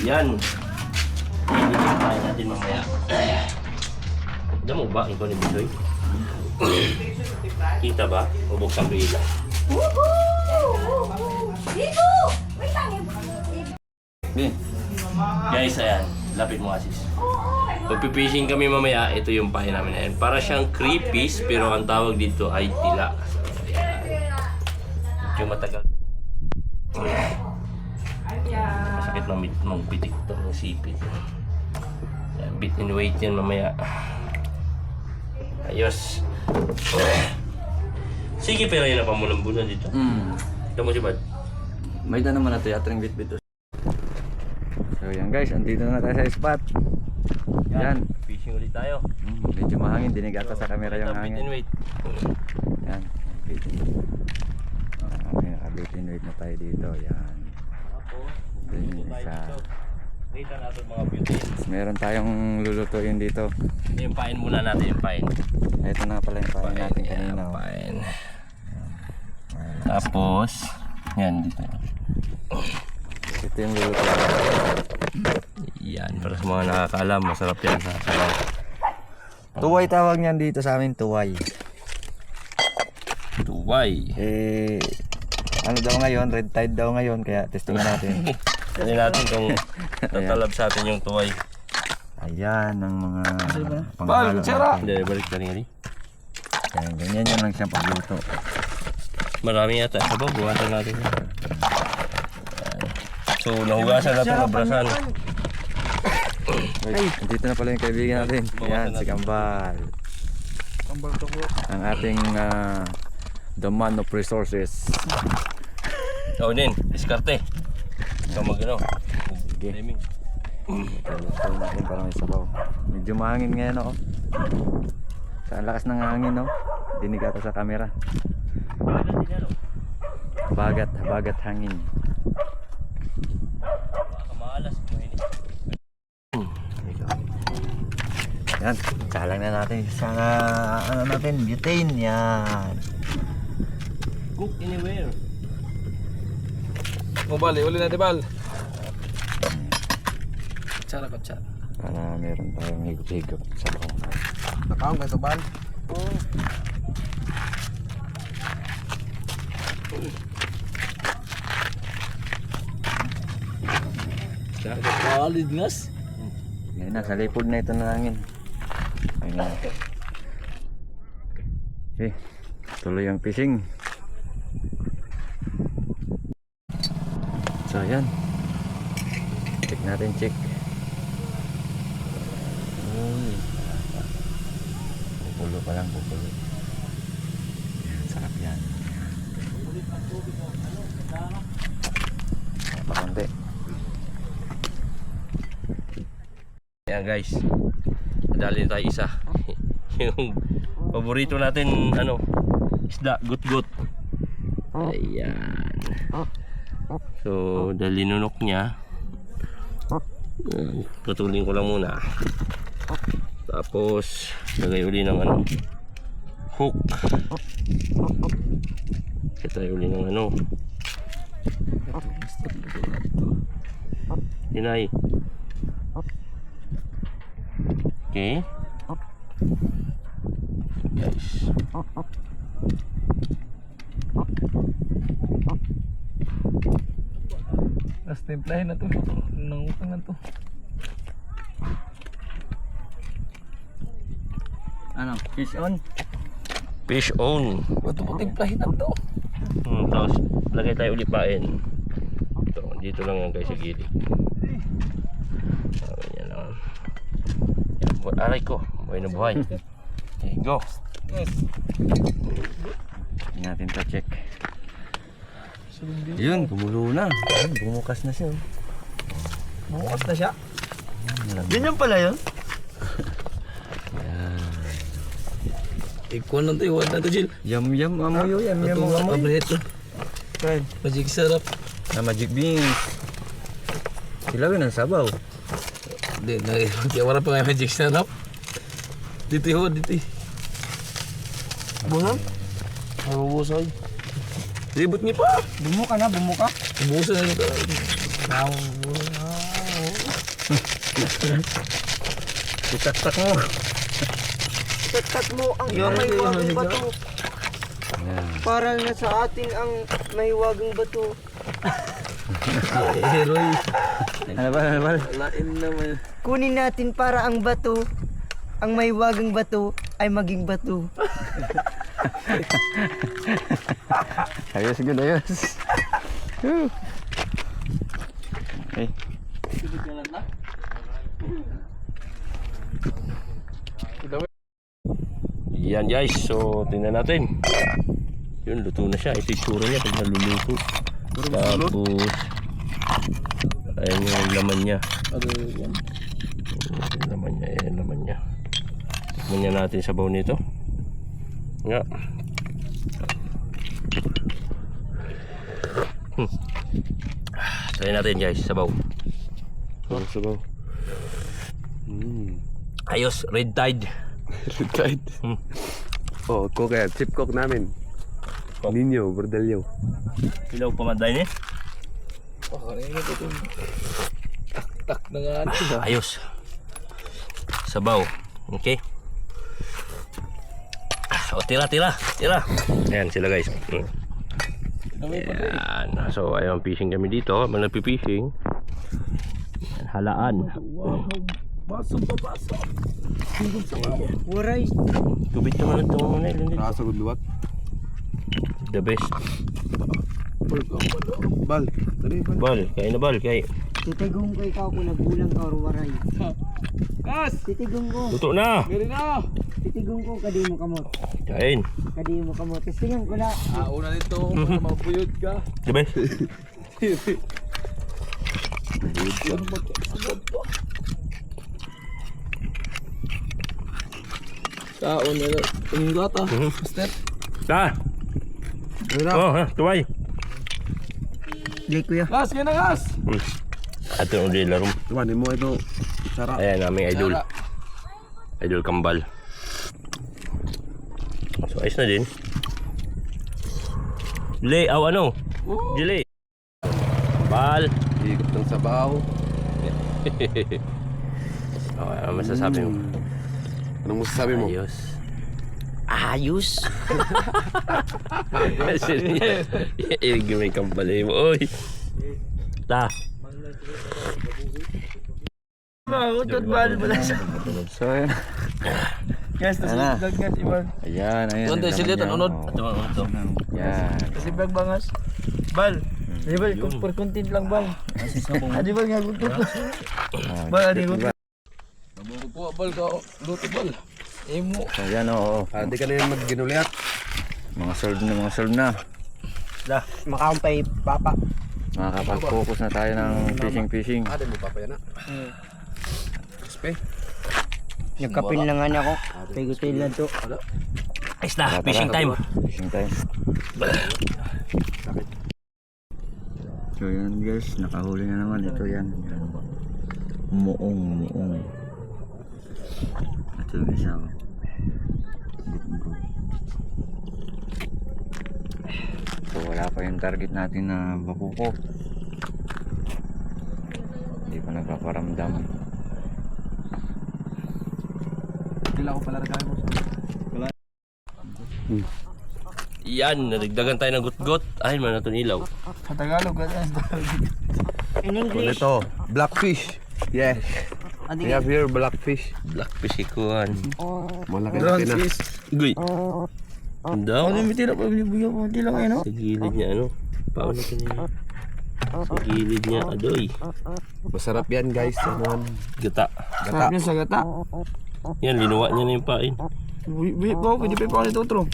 Yan. Iinit natin mamaya. Alam mo ba, ikaw ni Bisoy? Kita ba? Bubuksan ko ilaw. Guys, ayan. Lapit mo asis. Pagpipishing kami mamaya, ito yung pahin namin. Ayan. Para siyang creepies, pero ang tawag dito ay tila. Medyo matagal. Masakit magpitik ito ng sipit. Ayan, bit and weight yan mamaya. Ayos. Sige, pero yun na pamulambunan dito. Ito mo si Bad. May da naman na ito yatring bit-bit. So yan guys, andito na tayo sa spot. Yan. Fishing ulit tayo. Medyo mahangin, dinig ata sa camera yung Bit and hangin. weight. Yan, bit and weight. Okay, naka-bit and weight na tayo dito. Yan. Ito yung isa. Dito natin mga beauty. Meron tayong lulutuin dito. Yung pain muna natin, yung pain. Ito na pala yung pain natin kanina. Oh. Pain. Tapos, yan dito. Ito yung lulutuin. Yan, para sa mga nakakaalam, masarap yan sa sabaw. Tuway tawag niyan dito sa amin, tuway. Tuway. Ano daw ngayon, red tide daw ngayon, kaya testingin natin. Tignan natin kung tatalab sa atin yung tuway. Ayan ang mga panghalo natin. Hindi, balik ka rin. Ayan, ganyan yun lang siyang pagluto. Marami yata sabaw, buwasan natin. Yan. So, nahugasan natin, nabrasan. Ay, dito na pala yung kaibigan natin. Yan, si Kambal. Ang ating the man of resources. So, din, diskarte. So, mag-ano. Sige. Timing. Ito natin para may sabaw. Medyo mahangin ngayon ako. Sa lakas ng hangin, no? Dinig ata sa camera. Bagat hangin. Maalas mo ini. Yan, salang na natin sa ano natin, butane. Yan. Cook anywhere. Bal, uli na di bal. Kutsara. Para meron tayong higop-higop sa bawang. Nakaong ka ito bal? Oo. Solid ngas. Yan na, sa lipod na ito na hangin. Ayun na. Okay, tuloy ang fishing. So yan. Check natin, check. Uy. Pupulo pa lang, pupulo. Yan, sarap yan. Pakunti. Ayan guys, dali tayo isa. Yung paborito natin, ano, isda, gut-gut. Ayan. So, dahil linunok niya, tutulin ko lang muna. Tapos, lagay uli ng ano, hook. Lagay uli ng ano, tinay. Okay. Guys. Tapos templahin na to. Nangutang na to. Ano, fish on? Fish on. Ito po templahin na to. Tapos, lagay tayo ulipain. Ito, dito lang yan guys sa gilid. Yan lang. Aray ko, buhay na buhay. Okay, go. Hindi natin to check. Yun, gumulo na. Ayun, bumukas na siya. Bukas na siya. Ganyan pala yun? Ikuan lang to, iwan na to Jill. Yum amoy yum Ito amoy. paborito. Right. Magic sarap. Na magic beans. Ilawin ang sabaw. Hindi, kaya wala pa nga magic sarap. Dito ho, dito. Buhan? Mabubusay. Ribot niya pa. Bumuka na, bumuka. Bubusan na ito. Itaktak mo. Tatat mo ang mahiwagang bato. Parang nasa atin ang mahiwagang bato. Heroy. Ano ba? Lain naman. Kunin natin para ang bato, ang mahiwagang bato ay maging bato. Ayos, good, ayos. Woo. Okay. Yan guys, so tingnan natin. Yun, luto na siya. Ito yung tsura niya pag naluluto. Tapos, ayan yung laman niya. Yung laman niya, ayan yung laman niya. Tikman niya natin sabaw nito. Nga. Try natin guys, sabaw. Sabaw. Ayos, red tide. Red Tide. Oh, cook yan. Chip cook namin. Ninyo, Bordalyo. Ilaw pamanday ni. Kanina ko itong tak na nga. Ayos. Sabaw. Okay. O, tira. Ayan sila guys. Ayan. So, ayun, fishing kami dito. Habang nagpipishing. Ayan, halaan. Pasok. Waray. Tubig naman ito mga nila. Rasa gudluwat. The best. Bal. Dali, bal. Bal, kain na bal, kain. Titigong ko ikaw kung nagbulang ka or waray. Gas! Titigong ko. Luto na. Meron na! Titigong ko, kadi mo kamot. Kain. Kadi mo kamot. Tingnan ko na. Una nito, para mapuyod ka. The best. Kaon na lang. Tuming gata. Master. Ta. Oh, ha, tuway. Di kuya. Gas, kaya na gas! Ito yung ulit laro. Tumanin mo ito. Sarap. Ayan, aming idol. Sara. Idol kambal. So, ayos na din. Delay, ano? Delay. Bal. Higop ng sabaw. Oh, ano masasabi mo? Anong masasabi mo? Ayos. Ayos. Sige, may kambal mo. Oy. Ta. Mahutot bal mo lang. So, ayan. Yes, Ayan na. gagad iwan. Ayan. Doon tayo sila, tanunod. Ito. Yan. Kasi bag bangas. Bal. Di ba, per content lang bal. Di ba nga gusto ko? Bal, di ko. Nabuko po, bal ka. Luto bal. Imo. So, yan, oo. Hindi ka na yung mag-ginuliat. Mga solve na. Makaumpay, papa. Makakapag-focus na tayo ng fishing. Ada mo papaya na. Kaspe. Nagkapin lang nga niya ako. Pigutin lang to. Ayos na, fishing time. Fishing time. So yan guys, nakahuli na naman. Ito yan. Muong. Ito yung isa. So wala pa yung target natin na bakuko. Hindi pa nagpaparamdam. Kailangan ko pala rin mo. Yan, nadagdagan tayo ng gutgot. Ay, man natin ilaw. Sa Tagalog, In English. Ito, blackfish. Yes. We have here blackfish. Blackfish ikuan. Malaki na tina. Guy. Ang daw. May tira pa binibuyo ko. Hindi lang ano. Sa gilid niya, ano? Paano ito niya? Sa gilid niya, adoy. Masarap yan guys. Ano? Gata. Gata. Sabi sa gata. Yan, linuwa niya na yung pain. Buhi po, pwede pa pa nito otro.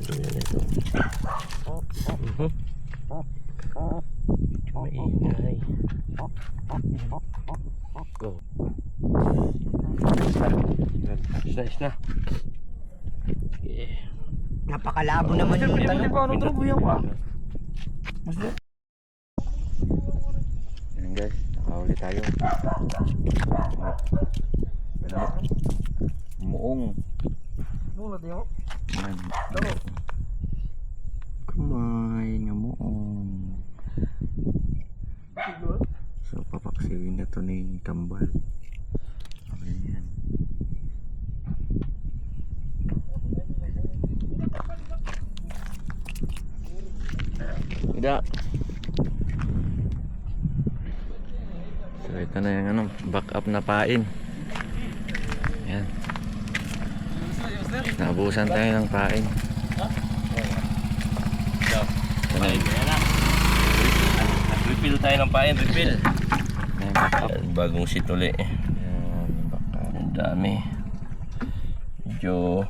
Yan ito. Maingay. Go. Ayos na. Okay. Napakalabo naman yung tanong. pa ano ito, buya pa. Yan guys, nakahuli tayo. Muong. Yan. Kamay nga muong. So papaksiwin na to ni Kambal. Okay yan. Tidak. So ito na yung backup na pain. Yan. Nabusan tayo ng pain. Refill tayo ng pain, refill. Yan, backup. Ayan, bagong situli. Yan, backup. Ang dami. Medyo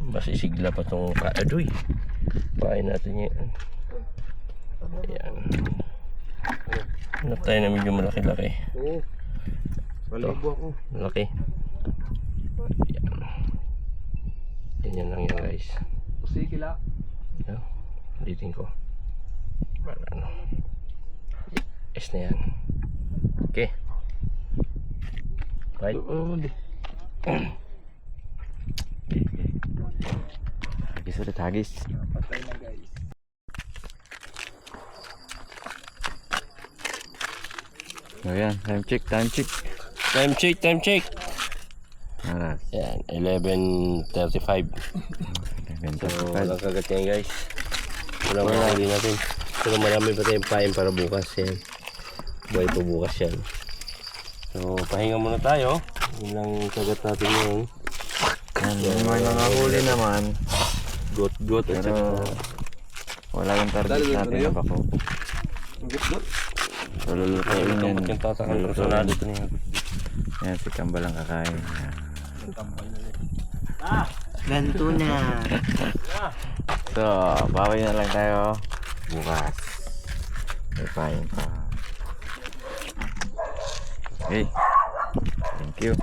masisigla pa itong kaadoy. Pain natin yan. Ayan. Hanap tayo na medyo malaki-laki. Oo. Malibo ako. Malaki. Ayan. Ganyan lang yan guys. Sige lang. Ayan. Ulitin ko. Para ano. S na yan. Okay. Right. Hagis ulit, hagis. Patay na guys. So yan, time check, time check. Time check, time check. Aras. Yan, 11:35. So, walang kagat yan guys. Walang makakali natin. Pero marami pa tayong pain para bukas yan. Buhay pa bukas yan. So, pahinga muna tayo. Yun lang kagat natin ngayon. Yan, may mga huli naman. Got at Pero saka wala yung target natin na bako. So lulutuin yan. yung tatakang personal ito niya. Yan, si Kambal ang kakain. Yan. Ganto na. So, bawi na lang tayo bukas. May pain pa. Okay. Thank you.